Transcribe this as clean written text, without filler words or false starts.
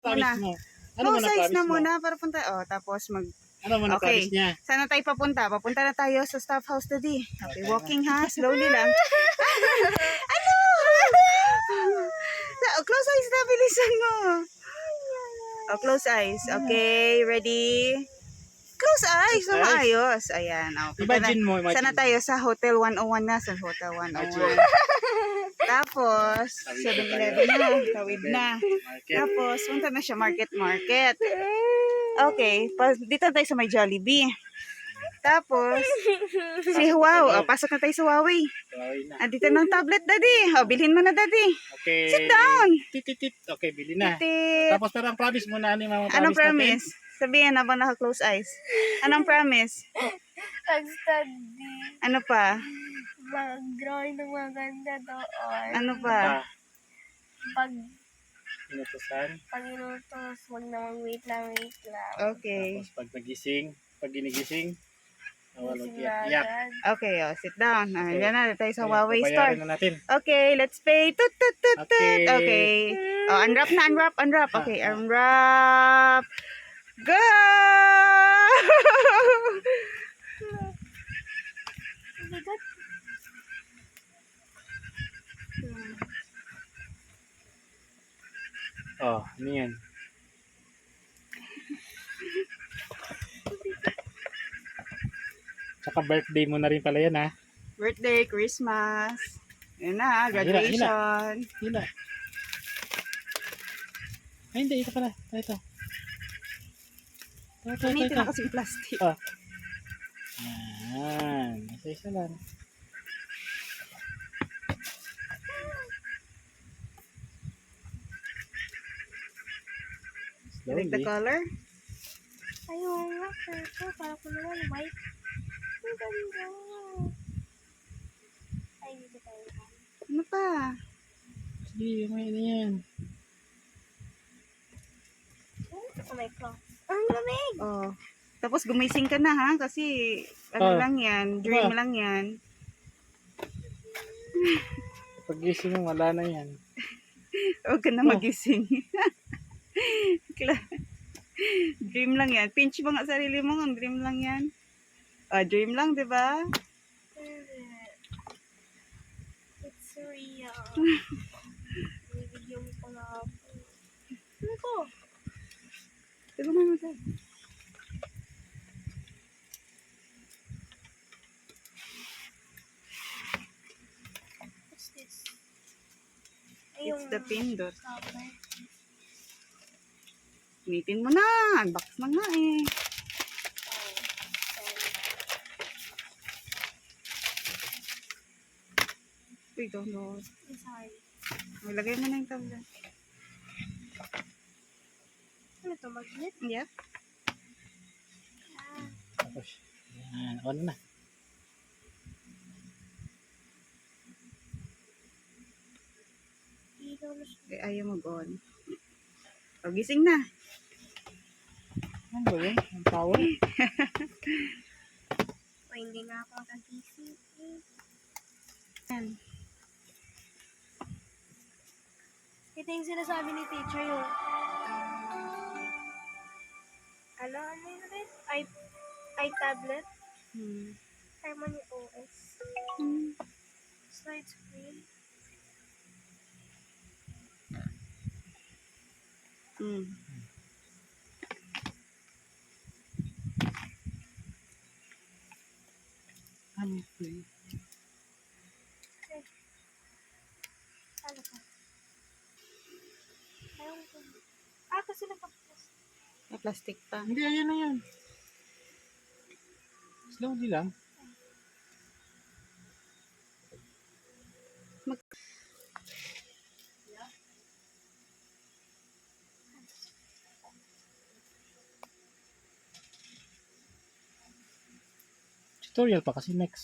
Muna. mo? Ano No, mo na size promise na mo? muna para punta. Oh, tapos Ano mo na Okay. promise niya? Saan na tayo papunta? Papunta na tayo sa staff house today. Okay, Okay. walking ha. Slowly lang. Ano? Close eyes na. Bilisan mo. Oh, close eyes. Okay, ready? Close eyes. Close Na eyes. maayos. Ayan. Oh, punta Imagine mo, imagine. Saan na tayo? Sa Hotel 101 na. Sa Hotel 101. Imagine. Tapos, Tawid na 7-Eleven tayo. na. Tawid na. Market. Tapos, punta na siya market. Okay, dito na tayo sa may Jollibee. Tapos, si Huawei. Pasok na tayo sa Huawei. Huawei na. Dito ng tablet, daddy. Bilhin mo na, daddy. Okay. Sit down. Titit. Okay, bili na. Titit. Tapos parang promise mo na, ano yung mga Anong promise promise? Sabihin habang naka-close eyes. Anong promise? Pag-study. Ano pa? Mag-drawing ng maganda doon. Ano natin? pa? Pag Inutusan. inutos, wag naman wait lang. Okay. Tapos pag ginigising, wala Gising iyak. na agad. Okay, sit down. Okay. Yan na, tayo sa Okay, Huawei store. babayaran na natin. Okay, let's pay. Tut, tut, tut, tut. Okay. Okay. Oh, unwrap na, unwrap. Okay, unwrap. Go! Bigat. Oh, ano yan? Tsaka birthday mo na rin pala yan, ha? Birthday, Christmas. Yan na, graduation. Hila. Ay, hindi. Ito pala. Ito. Gamitin na kasi yung plastic. Oh. Yan. Isa-isa lang. Like the Slowly. color? Ayun nga, ito. Para ko naman white. Ang ganda. Ay, dito tayo. Ano pa? Sige, may ano yan. Oh my God. Ang lamig. Oh. Tapos gumising ka na ha kasi ano Oh. lang yan, dream Diba? lang yan. Pag gising mo, wala na yan. Huwag ka na magising. Dream lang yan. Pinch mo nga sarili mo kung dream lang yan. Dream lang, di ba? It's real. Video mo pa na ako. Ano to? Di ba naman sa'yo? What's this? It's the pindot. Cover. Gamitin mo na. Unbox na nga eh. Uy, download. Sorry. Lagay mo na yung tablet. Ano to? Magnet? Yep. Tapos, yan. On na. Ilaw na siya. Ayaw mag-on. Gising na. Ano ba yun? Ang power? O, hindi nga ako nakagising. Yan. Ito yung sinasabi ni teacher yung ano yun rin? I-tablet? Harmony OS. Slide screen. Ano ba yun? Ano ka? Ayaw ko. Kasi nagpapos. Plastic pa. Hindi, ayan na yan. Slowly lang. Tutorial pa kasi next.